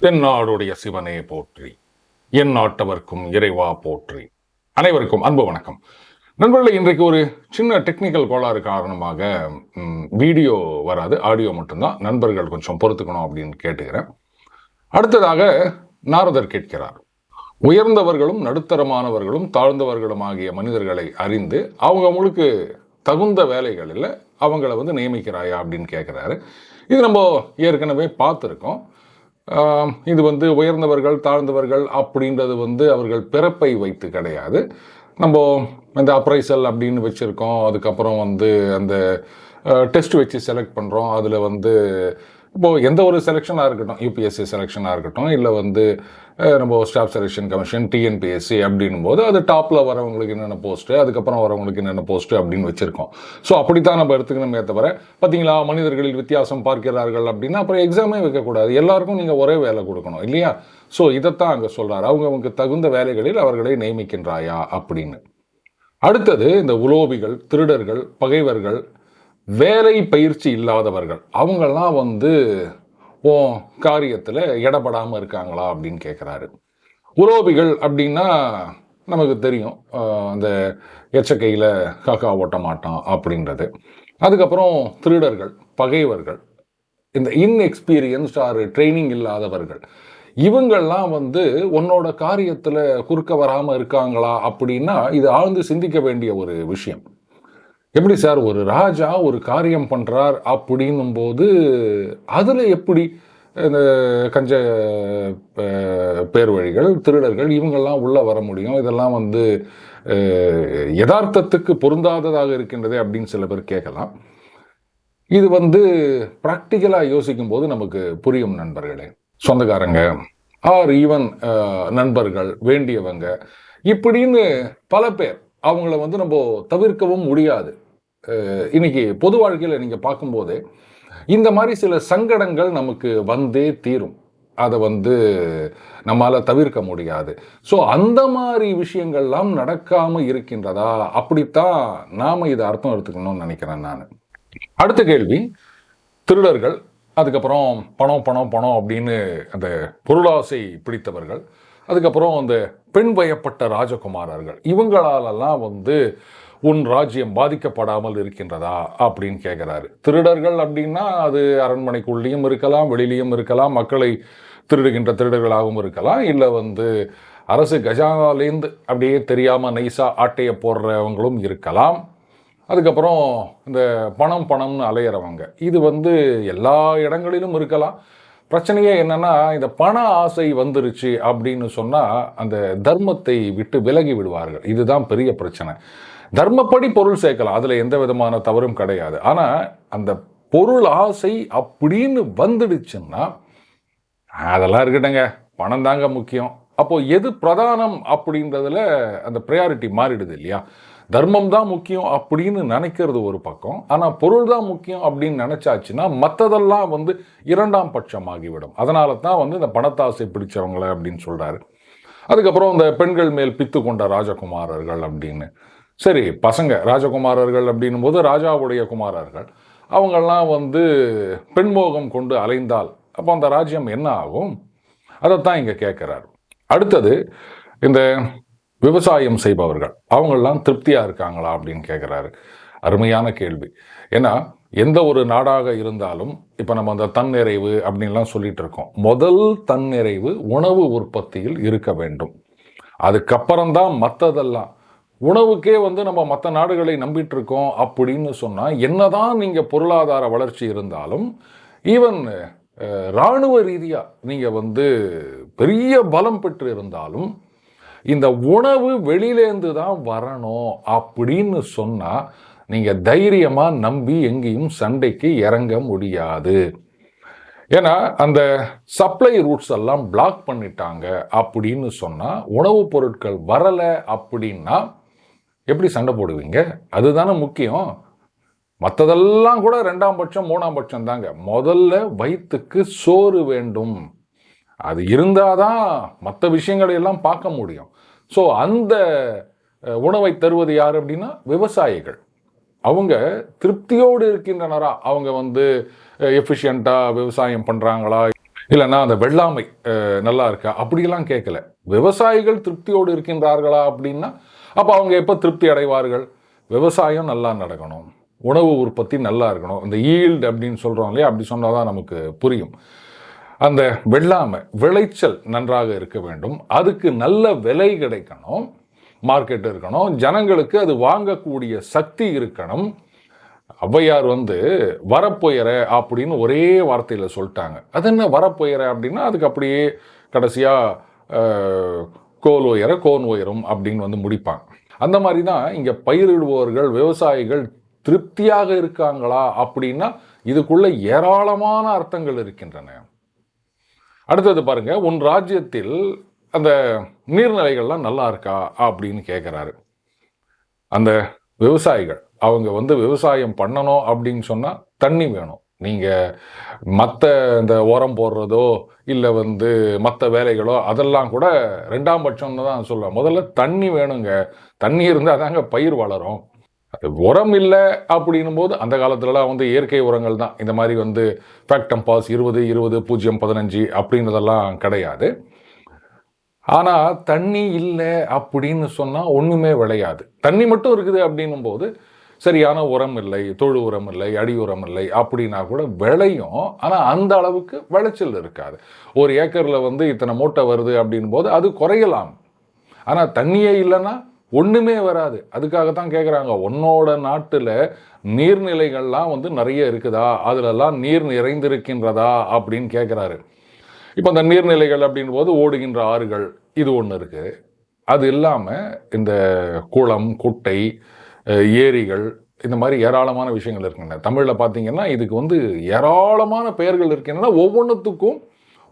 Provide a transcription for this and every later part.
தென்னாடுடைய சிவனே போற்றி, என் நாட்டவர்க்கும் இறைவா போற்றி. அனைவருக்கும் அன்பு வணக்கம். நண்பர்களே, இன்றைக்கு ஒரு சின்ன டெக்னிக்கல் கோளாறு காரணமாக வீடியோ வராது, ஆடியோ மட்டும்தான். நண்பர்கள் கொஞ்சம் பொறுத்துக்கணும் அப்படின்னு கேட்டுக்கிறேன். அடுத்ததாக நாரதர் கேட்கிறார், உயர்ந்தவர்களும் நடுத்தரமானவர்களும் தாழ்ந்தவர்களும் ஆகிய மனிதர்களை அறிந்து அவங்களுக்கு தகுந்த வேலைகளில் அவங்கள நியமிக்கிறாயா அப்படின்னு கேட்குறாரு. இது நம்ம ஏற்கனவே பார்த்துருக்கோம். இது உயர்ந்தவர்கள் தாழ்ந்தவர்கள் அப்படின்றது அவர்கள் பிறப்பை வைத்து கிடையாது. நம்ம இந்த அப்ரைசல் அப்படின்னு வச்சுருக்கோம். அதுக்கப்புறம் அந்த டெஸ்ட் வச்சு செலக்ட் பண்ணுறோம். அதில் இப்போது எந்த ஒரு செலெக்ஷனாக இருக்கட்டும், யூபிஎஸ்சி செலெக்ஷனாக இருக்கட்டும், இல்லை நம்ம ஸ்டாஃப் செலெக்ஷன் கமிஷன் டிஎன்பிஎஸ்சி அப்படின்னும் போது அது டாப்பில் வரவங்களுக்கு என்னென்ன போஸ்ட்டு, அதுக்கப்புறம் வரவங்களுக்கு என்னென்ன போஸ்ட்டு அப்படின்னு வச்சுருக்கோம். ஸோ அப்படித்தான் நம்ம எடுத்துக்கணுமே தவிர, பார்த்தீங்களா மனிதர்களில் வித்தியாசம் பார்க்கிறார்கள் அப்படின்னா அப்புறம் எக்ஸாமே வைக்கக்கூடாது. எல்லாருக்கும் நீங்கள் ஒரே வேலை கொடுக்கணும் இல்லையா? ஸோ இதைத்தான் அங்கே சொல்கிறார், அவங்களுக்கு தகுந்த வேலைகளில் அவர்களை நியமிக்கின்றாயா அப்படின்னு. அடுத்தது இந்த உலோபிகள், திருடர்கள், பகைவர்கள், வேலை பயிற்சி இல்லாதவர்கள், அவங்கெல்லாம் காரியத்தில் இடப்படாமல் இருக்காங்களா அப்படின்னு கேட்குறாரு. உலோபிகள் அப்படின்னா நமக்கு தெரியும், அந்த எச்சக்கையில் காக்கா ஓட்ட மாட்டான் அப்படின்றது. அதுக்கப்புறம் திருடர்கள், பகைவர்கள், இந்த இன்எக்ஸ்பீரியன்ஸ்ட் ஆர் ட்ரைனிங் இல்லாதவர்கள், இவங்கள்லாம் உன்னோட காரியத்தில் குறுக்க வராமல் இருக்காங்களா அப்படின்னா இது ஆழ்ந்து சிந்திக்க வேண்டிய ஒரு விஷயம். எப்படி சார், ஒரு ராஜா ஒரு காரியம் பண்ணுறார் அப்படின்னும் போது அதில் எப்படி இந்த கஞ்ச பேர் வழிகள், திருடர்கள், இவங்கெல்லாம் உள்ளே வர முடியும்? இதெல்லாம் யதார்த்தத்துக்கு பொருந்தாததாக இருக்கின்றதே அப்படின்னு சில பேர் கேட்கலாம். இது ப்ராக்டிக்கலாக யோசிக்கும் போது நமக்கு புரியும் நண்பர்களே. சொந்தக்காரங்க ஆர் ஈவன் நண்பர்கள், வேண்டியவங்க, இப்படின்னு பல பேர், அவங்கள நம்ம தவிர்க்கவும் முடியாது. இன்னைக்கு பொது வாழ்க்கையில் நீங்கள் பார்க்கும்போது இந்த மாதிரி சில சங்கடங்கள் நமக்கு வந்தே தீரும். அதை நம்மளால் தவிர்க்க முடியாது. ஸோ அந்த மாதிரி விஷயங்கள்லாம் நடக்காமல் இருக்கின்றதா? அப்படித்தான் நாம் இதை அர்த்தம் எடுத்துக்கணும்னு நினைக்கிறேன் நான். அடுத்த கேள்வி, திருடர்கள், அதுக்கப்புறம் பணம் பணம் பணம் அப்படின்னு அந்த பொருளாசை பிடித்தவர்கள், அதுக்கப்புறம் அந்த பெண் வயப்பட்ட ராஜகுமாரர்கள், இவங்களாலெல்லாம் உன் ராஜ்யம் பாதிக்கப்படாமல் இருக்கின்றதா அப்படின்னு கேட்குறாரு. திருடர்கள் அப்படின்னா அது அரண்மனைக்குள்ளேயும் இருக்கலாம், வெளியிலையும் இருக்கலாம், மக்களை திருடுகின்ற திருடர்களாகவும் இருக்கலாம், இல்லை அரசு கஜானாலேருந்து அப்படியே தெரியாமல் நைஸாக ஆட்டையை போடுறவங்களும் இருக்கலாம். அதுக்கப்புறம் இந்த பணம் பணம்னு அலையிறவங்க, இது எல்லா இடங்களிலும் இருக்கலாம். பிரச்சனையே என்னன்னா, இந்த பண ஆசை வந்துருச்சு அப்படின்னு சொன்னால் அந்த தர்மத்தை விட்டு விலகி விடுவார்கள். இதுதான் பெரிய பிரச்சனை. தர்மப்படி பொருள் சேர்க்கலாம், அதில் எந்த விதமான தவறும் கிடையாது. ஆனால் அந்த பொருள் ஆசை அப்படின்னு வந்துடுச்சுன்னா அதெல்லாம் இருக்கட்டுங்க, பணம் தாங்க முக்கியம். அப்போது எது பிரதானம் அப்படின்றதுல அந்த ப்ரையாரிட்டி மாறிடுது இல்லையா? தர்மம் தான் முக்கியம் அப்படின்னு நினைக்கிறது ஒரு பக்கம், ஆனால் பொருள் தான் முக்கியம் அப்படின்னு நினச்சாச்சுன்னா மற்றதெல்லாம் இரண்டாம் பட்சமாகிவிடும். அதனால தான் இந்த பணத்தாசை பிடிச்சவங்களை அப்படின்னு சொல்கிறாரு. அதுக்கப்புறம் இந்த பெண்கள் மேல் பித்து கொண்ட ராஜகுமாரர்கள் அப்படின்னு. சரி, பசங்க ராஜகுமாரர்கள் அப்படின்னும் போது ராஜாவுடைய குமாரர்கள், அவங்கெல்லாம் பெண்மோகம் கொண்டு அலைந்தால் அப்போ அந்த ராஜ்யம் என்ன ஆகும்? அதைத்தான் இங்கே கேட்குறாரு. அடுத்தது இந்த விவசாயம் செய்பவர்கள், அவங்கெல்லாம் திருப்தியாக இருக்காங்களா அப்படின்னு கேட்குறாரு. அருமையான கேள்வி. ஏன்னா எந்த ஒரு நாடாக இருந்தாலும் இப்போ நம்ம அந்த தன்னிறைவு அப்படின்லாம் சொல்லிட்டு இருக்கோம். முதல் தன்னிறைவு உணவு உற்பத்தியில் இருக்க வேண்டும். அதுக்கப்புறம்தான் மற்றதெல்லாம். உணவுக்கே நம்ம மற்ற நாடுகளை நம்பிட்டு இருக்கோம் அப்படின்னு சொன்னால், என்னதான் நீங்கள் பொருளாதார வளர்ச்சி இருந்தாலும், ஈவன் இராணுவ ரீதியாக நீங்கள் பெரிய பலம் பெற்று இருந்தாலும், இந்த உணவு வெளியிலேருந்து தான் வரணும் அப்படின்னு சொன்னால் நீங்கள் தைரியமாக நம்பி எங்கேயும் சண்டைக்கு இறங்க முடியாது. ஏன்னா அந்த சப்ளை ரூட்ஸ் எல்லாம் பிளாக் பண்ணிட்டாங்க அப்படின்னு சொன்னால், உணவுப் பொருட்கள் வரலை அப்படின்னா எப்படி சண்டை போடுவீங்க? அதுதானே முக்கியம். மற்றதெல்லாம் கூட ரெண்டாம் பட்சம் மூணாம் பட்சம் தாங்க. முதல்ல வயிற்றுக்கு சோறு வேண்டும். அது இருந்தால் தான் மற்ற விஷயங்களை எல்லாம் பார்க்க முடியும். ஸோ அந்த உணவை தருவது யார் அப்படின்னா விவசாயிகள். அவங்க திருப்தியோடு இருக்கின்றனரா? அவங்க எஃபிஷியண்ட்டாக விவசாயம் பண்ணுறாங்களா? இல்லைன்னா அந்த வெள்ளாமை நல்லா இருக்கா அப்படியெல்லாம் கேட்கல. விவசாயிகள் திருப்தியோடு இருக்கின்றார்களா அப்படின்னா அப்போ அவங்க எப்போ திருப்தி அடைவார்கள்? விவசாயம் நல்லா நடக்கணும், உணவு உற்பத்தி நல்லா இருக்கணும், இந்த ஈல்டு அப்படின்னு சொல்கிறோம் இல்லையா, அப்படி சொன்னால் தான் நமக்கு புரியும். அந்த வெள்ளாமை விளைச்சல் நன்றாக இருக்க வேண்டும், அதுக்கு நல்ல விலை கிடைக்கணும், மார்க்கெட் இருக்கணும், ஜனங்களுக்கு அது வாங்கக்கூடிய சக்தி இருக்கணும். ஔவையார் வரப்புயர அப்படின்னு ஒரே வார்த்தையில் சொல்லிட்டாங்க. அது என்ன வரப்புயர அப்படின்னா அதுக்கு அப்படியே கடைசியாக கோல் உயர கோன் உயரும் அப்படின்னு முடிப்பாங்க. அந்த மாதிரி தான் இங்கே பயிரிடுபவர்கள் விவசாயிகள் திருப்தியாக இருக்காங்களா அப்படின்னா இதுக்குள்ள ஏராளமான அர்த்தங்கள் இருக்கின்றன. அடுத்தது பாருங்க, உன் ராஜ்யத்தில் அந்த நீர்நிலைகள்லாம் நல்லா இருக்கா அப்படின்னு கேட்குறாரு. அந்த விவசாயிகள் அவங்க விவசாயம் பண்ணணும் அப்படின்னு சொன்னால் தண்ணி வேணும். நீங்கள் மற்ற இந்த உரம் போடுறதோ இல்லை மற்ற வேலைகளோ அதெல்லாம் கூட ரெண்டாம் பட்சம்னு தான் சொல்லுவேன். முதல்ல தண்ணி வேணுங்க. தண்ணி இருந்தால் தாங்க பயிர் வளரும். அது உரம் இல்லை அப்படின்னும் போது அந்த காலத்துலலாம் இயற்கை உரங்கள் தான். இந்த மாதிரி ஃபேக்டம்பாஸ் 20-20-0-15 அப்படின்றதெல்லாம் கிடையாது. ஆனால் தண்ணி இல்லை அப்படின்னு சொன்னால் ஒன்றுமே விளையாது. தண்ணி மட்டும் இருக்குது அப்படின்னும் போது சரியான உரம் இல்லை, தொழு உரம் இல்லை, அடி உரம் இல்லை அப்படின்னா கூட விளையும். ஆனால் அந்த அளவுக்கு விளைச்சல் இருக்காது. ஒரு ஏக்கரில் இத்தனை மூட்டை வருது அப்படின்னும் போது அது குறையலாம். ஆனால் தண்ணியே இல்லைன்னா ஒன்றுமே வராது. அதுக்காகத்தான் கேட்குறாங்க, உன்னோட நாட்டில் நீர்நிலைகள்லாம் நிறைய இருக்குதா, அதிலெல்லாம் நீர் நிறைந்திருக்கின்றதா அப்படின்னு கேட்குறாரு. இப்போ அந்த நீர்நிலைகள் அப்படின் போது ஓடுகின்ற ஆறுகள் இது ஒன்று இருக்குது. அது இல்லாமல் இந்த குளம், குட்டை, ஏரிகள், இந்த மாதிரி ஏராளமான விஷயங்கள் இருக்கின்றன. தமிழில் பார்த்தீங்கன்னா இதுக்கு ஏராளமான பெயர்கள் இருக்கின்றன. ஒவ்வொன்றுத்துக்கும்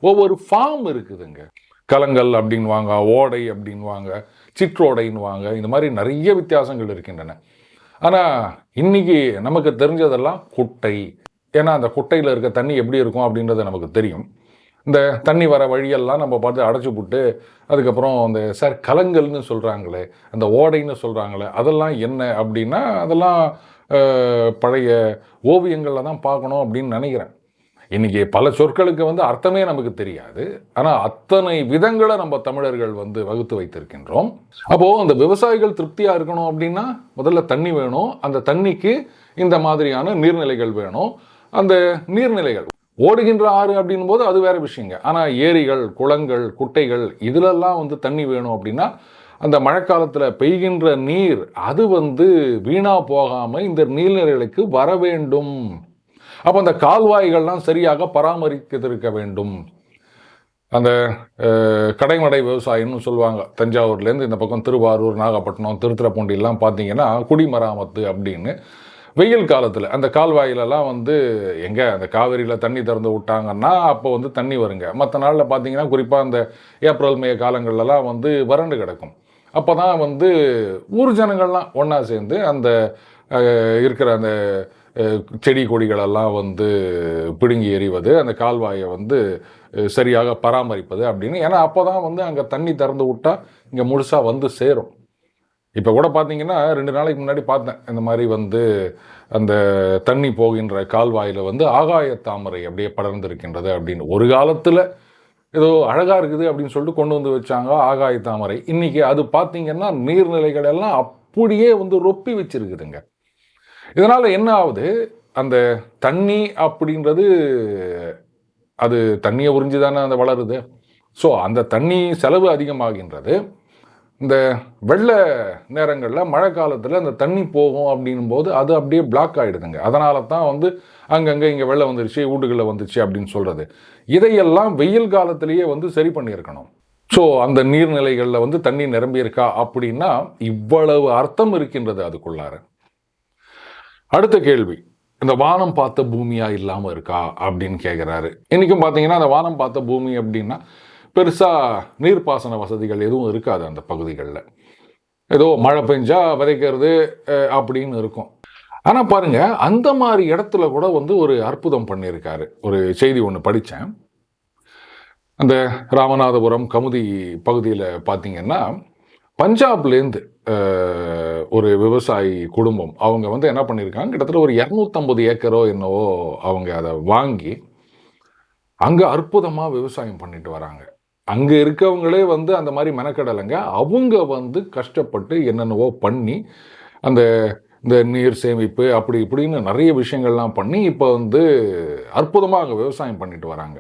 ஒவ்வொரு ஃபார்ம் இருக்குதுங்க. கலங்கள் அப்படின்வாங்க, ஓடை அப்படின்வாங்க, சிற்றோடைன்னுவாங்க. இந்த மாதிரி நிறைய வித்தியாசங்கள் இருக்கின்றன. ஆனால் இன்னைக்கு நமக்கு தெரிஞ்சதெல்லாம் குட்டை. ஏன்னா அந்த குட்டையில் இருக்க தண்ணி எப்படி இருக்கும் அப்படின்றது நமக்கு தெரியும். இந்த தண்ணி வர வழியெல்லாம் நம்ம பார்த்து அடைச்சி போட்டு அதுக்கப்புறம் அந்த கலங்கள்னு சொல்கிறாங்களே, அந்த ஓடைன்னு சொல்கிறாங்களே, அதெல்லாம் என்ன அப்படின்னா அதெல்லாம் பழைய ஓவியங்களில் தான் பார்க்கணும் அப்படின்னு நினைக்கிறேன். இன்றைக்கி பல சொற்களுக்கு அர்த்தமே நமக்கு தெரியாது. ஆனால் அத்தனை விதங்களை நம்ம தமிழர்கள் வகுத்து வைத்திருக்கின்றோம். அப்போது அந்த விவசாயிகள் திருப்தியாக இருக்கணும் அப்படின்னா முதல்ல தண்ணி வேணும். அந்த தண்ணிக்கு இந்த மாதிரியான நீர்நிலைகள் வேணும். அந்த நீர்நிலைகள் ஓடுகின்ற ஆறு அப்படின் போது அது வேற விஷயங்க. ஆனால் ஏரிகள், குளங்கள், குட்டைகள் இதிலெல்லாம் தண்ணி வேணும் அப்படின்னா அந்த மழைக்காலத்தில் பெய்கின்ற நீர் அது வீணா போகாமல் இந்த நீர்நிலைகளுக்கு வர வேண்டும். அப்போ அந்த கால்வாய்கள்லாம் சரியாக பராமரித்திருக்க வேண்டும். அந்த கடைமடை விவசாயம்னு சொல்லுவாங்க. தஞ்சாவூர்லேருந்து இந்த பக்கம் திருவாரூர், நாகப்பட்டினம், திருத்துறைப்பூண்டிலாம் பார்த்தீங்கன்னா குடிமராமத்து அப்படின்னு வெயில் காலத்தில் அந்த கால்வாயிலெல்லாம் எங்கே அந்த காவிரியில் தண்ணி திறந்து விட்டாங்கன்னா அப்போ தண்ணி வருங்க. மற்ற நாளில் பார்த்தீங்கன்னா குறிப்பாக அந்த ஏப்ரல் மே காலங்கள்லாம் வறண்டு கிடக்கும். அப்போ தான் ஊர் ஜனங்கள்லாம் ஒன்றா சேர்ந்து அந்த இருக்கிற அந்த செடி கொடிகளெல்லாம் பிடுங்கி எறிவது, அந்த கால்வாயை சரியாக பராமரிப்பது அப்படின்னு. ஏன்னா அப்போ தான் அங்கே தண்ணி திறந்து விட்டால் இங்கே முழுசாக சேரும். இப்போ கூட பார்த்தீங்கன்னா 2 நாளைக்கு முன்னாடி பார்த்தேன், இந்த மாதிரி அந்த தண்ணி போகின்ற கால்வாயில் ஆகாய தாமரை அப்படியே படர்ந்திருக்கின்றது அப்படின்னு. ஒரு காலத்தில் ஏதோ அழகாக இருக்குது அப்படின்னு சொல்லிட்டு கொண்டு வச்சாங்க ஆகாய தாமரை. இன்றைக்கி அது பார்த்தீங்கன்னா நீர்நிலைகள் எல்லாம் அப்படியே ரொப்பி வச்சிருக்குதுங்க. இதனால் என்ன ஆகுது, அந்த தண்ணி அப்படின்றது அது தண்ணியை உறிஞ்சி தானே அந்த வளருது. ஸோ அந்த தண்ணி செலவு அதிகமாகின்றது. இந்த வெள்ள நேரங்களில் மழை காலத்தில் அந்த தண்ணி போகும் அப்படின்னும் போது அது அப்படியே பிளாக் ஆகிடுதுங்க. அதனால தான் அங்கங்கே இங்கே வெள்ளம் வந்துருச்சு, வீட்டுகளில் வந்துச்சு அப்படின்னு சொல்கிறது. இதையெல்லாம் வெயில் காலத்திலேயே சரி பண்ணியிருக்கணும். ஸோ அந்த நீர்நிலைகளில் தண்ணி நிரம்பியிருக்கா அப்படின்னா இவ்வளவு அர்த்தம் இருக்கின்றது அதுக்குள்ளார. அடுத்த கேள்வி, இந்த வானம் பார்த்த பூமியா இல்லாமல் இருக்கா அப்படின்னு கேட்குறாரு. இன்றைக்கும் பார்த்தீங்கன்னா அந்த வானம் பார்த்த பூமி அப்படின்னா பெருசாக நீர்ப்பாசன வசதிகள் எதுவும் இருக்காது அந்த பகுதிகளில். ஏதோ மழை பெஞ்சா விதைக்கிறது அப்படின்னு இருக்கும். ஆனால் பாருங்கள், அந்த மாதிரி இடத்துல கூட ஒரு அற்புதம் பண்ணியிருக்காரு. ஒரு செய்தி ஒன்று படித்தேன். அந்த ராமநாதபுரம் கமுதி பகுதியில் பார்த்தீங்கன்னா பஞ்சாப்லேருந்து ஒரு விவசாயி குடும்பம் அவங்க என்ன பண்ணியிருக்காங்க, கிட்டத்தட்ட ஒரு 250 ஏக்கரோ என்னவோ அவங்க அதை வாங்கி அங்கே அற்புதமாக விவசாயம் பண்ணிட்டு வராங்க. அங்கே இருக்கவங்களே வந்து அந்த மாதிரி மெனக்கடலைங்க. அவங்க வந்து கஷ்டப்பட்டு என்னென்னவோ பண்ணி அந்த இந்த நீர் சேமிப்பு அப்படி இப்படின்னு நிறைய விஷயங்கள்லாம் பண்ணி இப்போ வந்து அற்புதமாக அங்கே விவசாயம் பண்ணிட்டு வராங்க.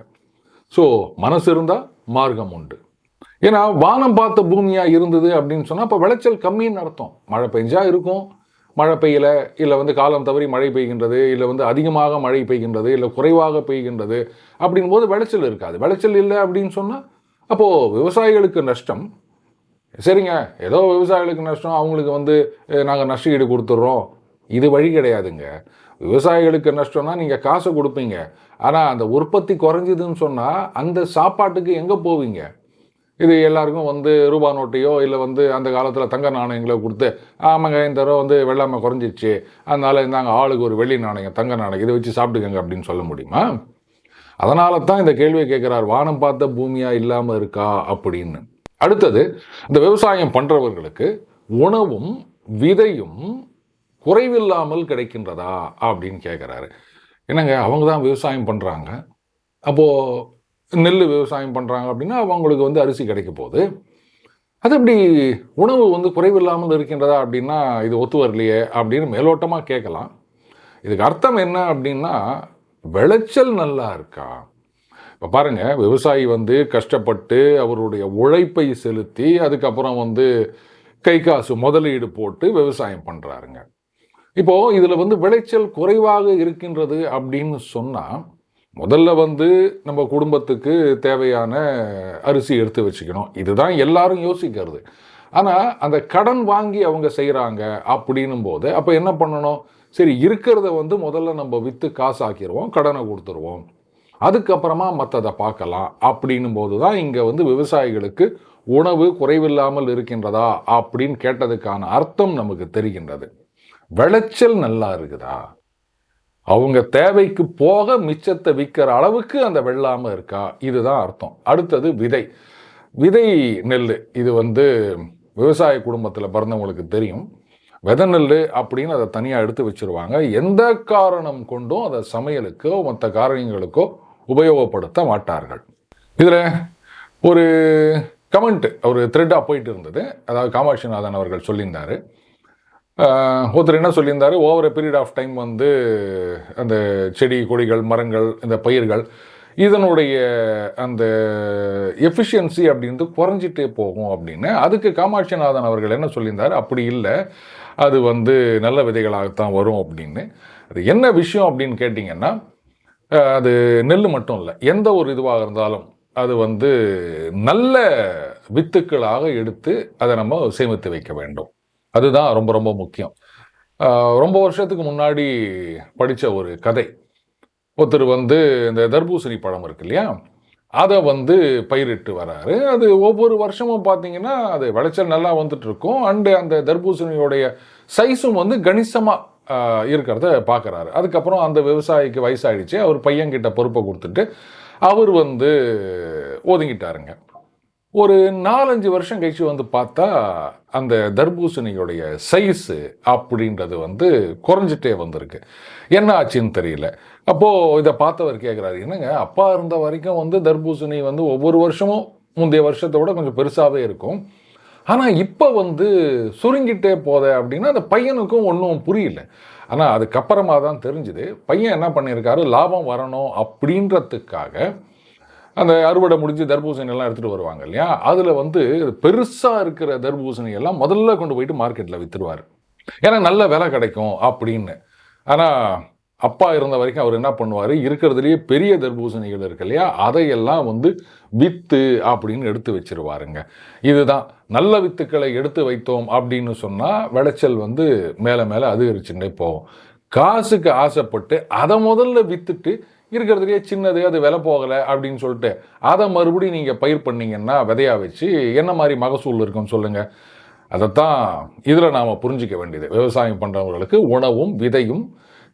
ஸோ மனசு இருந்தால் மார்க்கம் உண்டு. ஏன்னா வானம் பார்த்த பூமியாக இருந்தது அப்படின்னு சொன்னால் அப்போ விளைச்சல் கம்மின்னு அர்த்தம். மழை பெஞ்சா இருக்கும், மழை பெய்யல, இல்லை வந்து காலம் தவறி மழை பெய்கின்றது, இல்லை வந்து அதிகமாக மழை பெய்கின்றது, இல்லை குறைவாக பெய்கின்றது அப்படின் போது விளைச்சல் இருக்காது. விளைச்சல் இல்லை அப்படின்னு சொன்னால் அப்போது விவசாயிகளுக்கு நஷ்டம். சரிங்க, ஏதோ விவசாயிகளுக்கு நஷ்டம், அவங்களுக்கு வந்து நாங்கள் நஷ்ட ஈடு கொடுத்துட்றோம், இது வழி கிடையாதுங்க. விவசாயிகளுக்கு நஷ்டம்னா நீங்கள் காசை கொடுப்பீங்க, ஆனால் அந்த உற்பத்தி குறைஞ்சிதுன்னு சொன்னால் அந்த சாப்பாட்டுக்கு எங்கே போவீங்க? இது எல்லாருக்கும் வந்து ரூபா நோட்டையோ இல்லை வந்து அந்த காலத்தில் தங்க நாணயங்களோ கொடுத்து, ஆமாங்க இந்த தடவை வந்து வெள்ளாமை குறைஞ்சிச்சு, அதனால் இந்தாங்க ஆளுக்கு ஒரு வெள்ளி நாணயம் தங்க நாணயம் இதை வச்சு சாப்பிட்டுக்கங்க அப்படின்னு சொல்ல முடியுமா? அதனால தான் இந்த கேள்வியை கேட்குறார், வானம் பார்த்த பூமியாக இல்லாமல் இருக்கா அப்படின்னு. அடுத்தது, இந்த விவசாயம் பண்ணுறவர்களுக்கு உணவும் விதையும் குறைவில்லாமல் கிடைக்கின்றதா அப்படின்னு கேட்குறாரு. என்னங்க, அவங்க தான் விவசாயம் பண்ணுறாங்க, அப்போது நெல் விவசாயம் பண்ணுறாங்க அப்படின்னா அவங்களுக்கு வந்து அரிசி கிடைக்க போகுது, அது எப்படி உணவு வந்து குறைவில்லாமல் இருக்கின்றதா அப்படின்னா இது ஒத்து வரலையே அப்படின்னு மேலோட்டமாக கேட்கலாம். இதுக்கு அர்த்தம் என்ன அப்படின்னா, விளைச்சல் நல்லா இருக்கா? இப்போ பாருங்கள், விவசாயி வந்து கஷ்டப்பட்டு அவருடைய உழைப்பை செலுத்தி அதுக்கப்புறம் வந்து கை காசு முதலீடு போட்டு விவசாயம் பண்ணுறாருங்க. இப்போது இதில் வந்து விளைச்சல் குறைவாக இருக்கின்றது அப்படின்னு சொன்னால், முதல்ல வந்து நம்ம குடும்பத்துக்கு தேவையான அரிசி எடுத்து வச்சுக்கணும், இதுதான் எல்லாரும் யோசிக்கிறது. ஆனால் அந்த கடன் வாங்கி அவங்க செய்கிறாங்க அப்படின்னும் போது அப்போ என்ன பண்ணணும்? சரி, இருக்கிறத வந்து முதல்ல நம்ம விற்று காசாக்கிடுவோம், கடனை கொடுத்துருவோம், அதுக்கப்புறமா மற்றதை பார்க்கலாம் அப்படின்னும் போது தான் இங்கே வந்து விவசாயிகளுக்கு உணவு குறைவில்லாமல் இருக்கின்றதா அப்படின்னு கேட்டதுக்கான அர்த்தம் நமக்கு தெரிகின்றது. விளைச்சல் நல்லா இருக்குதா, அவங்க தேவைக்கு போக மிச்சத்தை விற்கிற அளவுக்கு அந்த வெள்ளாமை இருக்கா, இதுதான் அர்த்தம். அடுத்தது விதை. விதை நெல், இது வந்து விவசாய குடும்பத்தில் பிறந்தவங்களுக்கு தெரியும். விதை நெல் அப்படின்னு அதை தனியாக எடுத்து வச்சுருவாங்க. எந்த காரணம் கொண்டும் அதை சமையலுக்கோ மற்ற காரணங்களுக்கோ உபயோகப்படுத்த மாட்டார்கள். இதில் ஒரு கமெண்ட் ஒரு த்ரெட்டாக போயிட்டு இருந்தது. அதாவது காமாட்சிநாதன் அவர்கள் சொல்லியிருந்தார், ஒருத்தர் என்ன சொல்லியிருந்தார், over a period of time வந்து அந்த செடி கொடிகள் மரங்கள் இந்த பயிர்கள் இதனுடைய அந்த எஃபிஷியன்சி அப்படின்றது குறைஞ்சிட்டே போகும் அப்படின்னு. அதுக்கு காமாட்சிநாதன் அவர்கள் என்ன சொல்லியிருந்தார், அப்படி இல்லை, அது வந்து நல்ல விதைகளாகத்தான் வரும் அப்படின்னு. அது என்ன விஷயம் அப்படின்னு கேட்டிங்கன்னா, அது நெல் மட்டும் இல்லை, எந்த ஒரு இதுவாக இருந்தாலும் அது வந்து நல்ல வித்துக்களாக எடுத்து அதை நம்ம சேமித்து வைக்க வேண்டும், அதுதான் ரொம்ப ரொம்ப முக்கியம். ரொம்ப வருஷத்துக்கு முன்னாடி படித்த ஒரு கதை, ஒருத்தர் வந்து இந்த தர்பூசணி பழம் இருக்கு இல்லையா, அதை வந்து பயிரிட்டு வராரு. அது ஒவ்வொரு வருஷமும் பார்த்தீங்கன்னா அது விளைச்சல் நல்லா வந்துட்டு இருக்கும், அண்டு அந்த தர்பூசணியோடைய சைஸும் வந்து கணிசமாக இருக்கிறத பார்க்குறாரு. அதுக்கப்புறம் அந்த விவசாயிக்கு வயசாகிடுச்சு, அவர் பையன்கிட்ட பொறுப்பை கொடுத்துட்டு அவர் வந்து ஒதுங்கிட்டாருங்க. ஒரு 4-5 வருஷம் கழிச்சு வந்து பார்த்தா அந்த தர்பூசணியோடைய சைஸு அப்படின்றது வந்து குறைஞ்சிட்டே வந்திருக்கு. என்ன ஆச்சுன்னு தெரியல. அப்போது இதை பார்த்தவர் கேட்குறாரு, என்னங்க அப்பா இருந்த வரைக்கும் வந்து தர்பூசணி வந்து ஒவ்வொரு வருஷமும் முந்தைய வருஷத்தை விட கொஞ்சம் பெருசாகவே இருக்கும், ஆனால் இப்போ வந்து சுருங்கிட்டே போதே அப்படின்னா அந்த பையனுக்கும் ஒன்றும் புரியல. ஆனால் அதுக்கப்புறமா தான் தெரிஞ்சுது, பையன் என்ன பண்ணியிருக்காரு, லாபம் வரணும் அப்படின்றதுக்காக அந்த அறுவடை முடிஞ்சு தர்பூசணி எல்லாம் எடுத்துகிட்டு வருவாங்க இல்லையா, அதில் வந்து பெருசாக இருக்கிற தர்பூசணி எல்லாம் முதல்ல கொண்டு போயிட்டு மார்க்கெட்டில் விற்றுருவார், ஏன்னா நல்ல விலை கிடைக்கும் அப்படின்னு. ஆனால் அப்பா இருந்த வரைக்கும் அவர் என்ன பண்ணுவார், இருக்கிறதுலேயே பெரிய தர்பூசணிகள் இருக்கு இல்லையா, அதையெல்லாம் வந்து வித்து அப்படின்னு எடுத்து வச்சிருவாருங்க. இதுதான் நல்ல வித்துக்களை எடுத்து வைத்தோம் அப்படின்னு சொன்னால் விளைச்சல் வந்து மேலே மேலே அதிகரிச்சுட்டே போகும். காசுக்கு ஆசைப்பட்டு அதை முதல்ல விற்றுட்டு இருக்கிறதுலையே சின்னது அது விலை போகலை அப்படின்னு சொல்லிட்டு அதை மறுபடியும் நீங்கள் பயிர் பண்ணிங்கன்னா விதையாக வச்சு என்ன மாதிரி மகசூல் இருக்குன்னு சொல்லுங்கள். அதைத்தான் இதில் நாம் புரிஞ்சிக்க வேண்டியது. விவசாயம் பண்ணுறவங்களுக்கு உணவும் விதையும்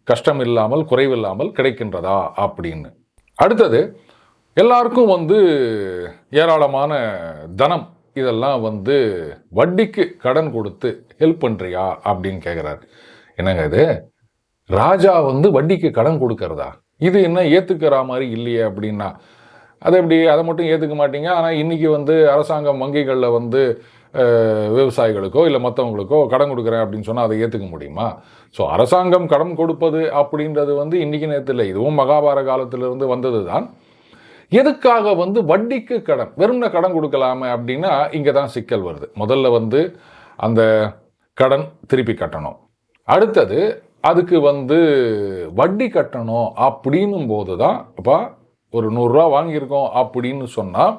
கஷ்டம் இல்லாமல் குறைவில்லாமல் கிடைக்கின்றதா அப்படின்னு. அடுத்தது, எல்லாருக்கும் வந்து ஏராளமான தனம் இதெல்லாம் வந்து வட்டிக்கு கடன் கொடுத்து ஹெல்ப் பண்ணுறியா அப்படின்னு கேட்குறாரு. என்னங்க இது, ராஜா வந்து வட்டிக்கு கடன் கொடுக்கறதா? இது என்ன ஏற்றுக்கிற மாதிரி இல்லையே அப்படின்னா, அது எப்படி அதை மட்டும் ஏற்றுக்க மாட்டீங்க, ஆனால் இன்றைக்கி வந்து அரசாங்கம் வங்கிகளில் வந்து விவசாயிகளுக்கோ இல்லை மற்றவங்களுக்கோ கடன் கொடுக்குறேன் அப்படின்னு சொன்னால் அதை ஏற்றுக்க முடியுமா? ஸோ அரசாங்கம் கடன் கொடுப்பது அப்படின்றது வந்து இன்றைக்கி நேரத்தில் இல்லை, இதுவும் மகாபாரத காலத்திலிருந்து வந்தது தான். எதுக்காக வந்து வட்டிக்கு கடன், வெறும்ன கடன் கொடுக்கலாமே அப்படின்னா இங்கே தான் சிக்கல் வருது. முதல்ல வந்து அந்த கடன் திருப்பி கட்டணும், அடுத்தது அதுக்கு வந்து வட்டி கட்டணும். அப்படின்னும் போது தான் அப்போ ஒரு 100 ரூபா வாங்கியிருக்கோம் அப்படின்னு சொன்னால்,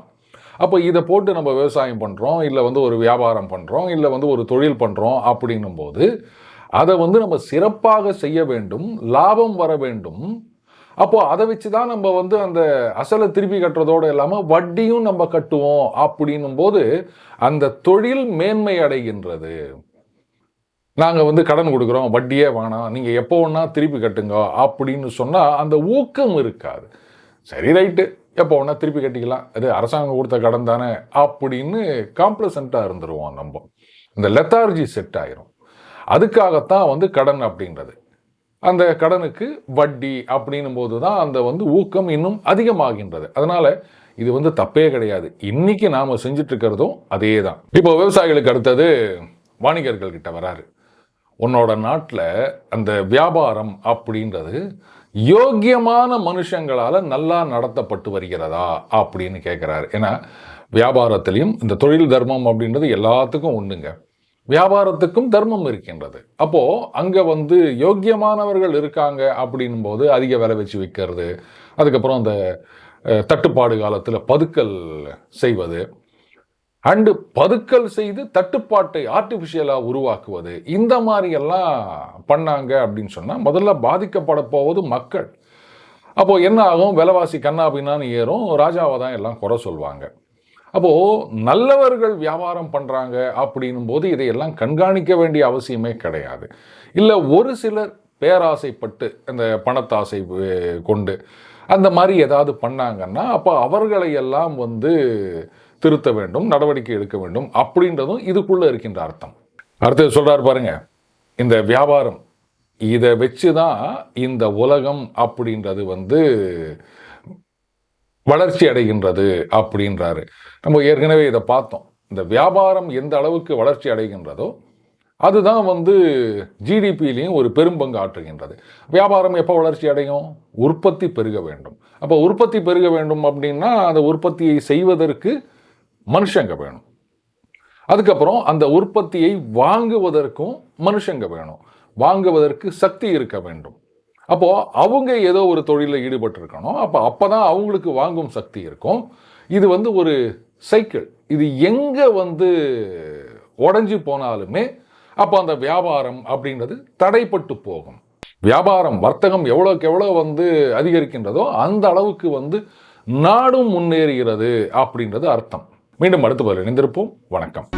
அப்போ இதை போட்டு நம்ம விவசாயம் பண்ணுறோம், இல்லை வந்து ஒரு வியாபாரம் பண்ணுறோம், இல்லை வந்து ஒரு தொழில் பண்ணுறோம் அப்படின்னும் போது அதை வந்து நம்ம சிறப்பாக செய்ய வேண்டும், லாபம் வர வேண்டும். அப்போது அதை வச்சு தான் நம்ம வந்து அந்த அசலை திருப்பி கட்டுறதோடு இல்லாமல் வட்டியும் நம்ம கட்டுவோம். அப்படின்னும் போது அந்த தொழில் மேன்மை அடைகின்றது. நாங்கள் வந்து கடன் கொடுக்குறோம், வட்டியே வேணாம், நீங்கள் எப்போ வேணா திருப்பி கட்டுங்க அப்படின்னு சொன்னால் அந்த ஊக்கம் இருக்காது. சரி ரைட்டு, எப்போ வேணா திருப்பி கட்டிக்கலாம், அது அரசாங்கம் கொடுத்த கடன் தானே அப்படின்னு காம்ப்ளசண்ட்டாக இருந்துருவோம். நம்ம இந்த லெத்தார்ஜி செட் ஆயிரும். அதுக்காகத்தான் வந்து கடன் அப்படின்றது. அந்த கடனுக்கு வட்டி அப்படின்னும் போது தான் அந்த வந்து ஊக்கம் இன்னும் அதிகமாகின்றது. அதனால இது வந்து தப்பே கிடையாது. இன்னைக்கு நாம செஞ்சுட்டு இருக்கிறதும் அதே தான். இப்போ விவசாயிகளுக்கு அடுத்தது வாணிகர்கள் கிட்ட வராரு. உன்னோட நாட்டில் அந்த வியாபாரம் அப்படின்றது யோக்கியமான மனுஷங்களால் நல்லா நடத்தப்பட்டு வருகிறதா அப்படின்னு கேட்குறாரு. ஏன்னா வியாபாரத்திலையும் இந்த தொழில் தர்மம் அப்படின்றது எல்லாத்துக்கும் உண்டுங்க. வியாபாரத்துக்கும் தர்மம் இருக்கின்றது. அப்போது அங்கே வந்து யோக்கியமானவர்கள் இருக்காங்க அப்படின்னும் போது அதிக விலை வச்சு விற்கிறது, அதுக்கப்புறம் அந்த தட்டுப்பாடு காலத்தில் பதுக்கல் செய்வது, அண்டு பதுக்கல் செய்து தட்டுப்பாட்டை ஆர்டிஃபிஷியலாக உருவாக்குவது, இந்த மாதிரியெல்லாம் பண்ணாங்க அப்படின்னு சொன்னால் முதல்ல பாதிக்கப்பட போவது மக்கள். அப்போது என்ன ஆகும், விலைவாசி கண்ணாபின்னான்னு ஏறும், ராஜாவை தான் எல்லாம் குறை சொல்லுவாங்க. அப்போது நல்லவர்கள் வியாபாரம் பண்ணுறாங்க அப்படின்னும் போது இதையெல்லாம் கண்காணிக்க வேண்டிய அவசியமே கிடையாது. இல்லை ஒரு சிலர் பேராசைப்பட்டு அந்த பணத்தாசை கொண்டு அந்த மாதிரி ஏதாவது பண்ணாங்கன்னா அப்போ அவர்களை எல்லாம் வந்து திருத்த வேண்டும், நடவடிக்கை எடுக்க வேண்டும் அப்படின்றதும் இதுக்குள்ளே இருக்கின்ற அர்த்தம். அடுத்தது சொல்கிறார் பாருங்க, இந்த வியாபாரம் இதை வச்சு தான் இந்த உலகம் அப்படின்றது வந்து வளர்ச்சி அடைகின்றது அப்படின்றாரு. நம்ம ஏற்கனவே இதை பார்த்தோம். இந்த வியாபாரம் எந்த அளவுக்கு வளர்ச்சி அடைகின்றதோ அதுதான் வந்து ஜிடிபியிலையும் ஒரு பெரும்பங்கு ஆற்றுகின்றது. வியாபாரம் எப்போ வளர்ச்சி அடையும், உற்பத்தி பெருக வேண்டும். அப்போ உற்பத்தி பெருக வேண்டும் அப்படின்னா அந்த உற்பத்தியை செய்வதற்கு மனுஷங்க வேணும், அதுக்கப்புறம் அந்த உற்பத்தியை வாங்குவதற்கும் மனுஷங்க வேணும், வாங்குவதற்கு சக்தி இருக்க வேண்டும். அப்போது அவங்க ஏதோ ஒரு தொழிலில் ஈடுபட்டிருக்கணும், அப்போதான் அவங்களுக்கு வாங்கும் சக்தி இருக்கும். இது வந்து ஒரு சைக்கிள். இது எங்கே வந்து உடஞ்சி போனாலுமே அப்போ அந்த வியாபாரம் அப்படின்றது தடைப்பட்டு போகும். வியாபாரம் வர்த்தகம் எவ்வளோக்கு எவ்வளோ வந்து அதிகரிக்கின்றதோ அந்த அளவுக்கு வந்து நாடும் முன்னேறுகிறது அப்படின்றது அர்த்தம். மீண்டும் அடுத்த பதில் இணைந்திருப்போம். வணக்கம்.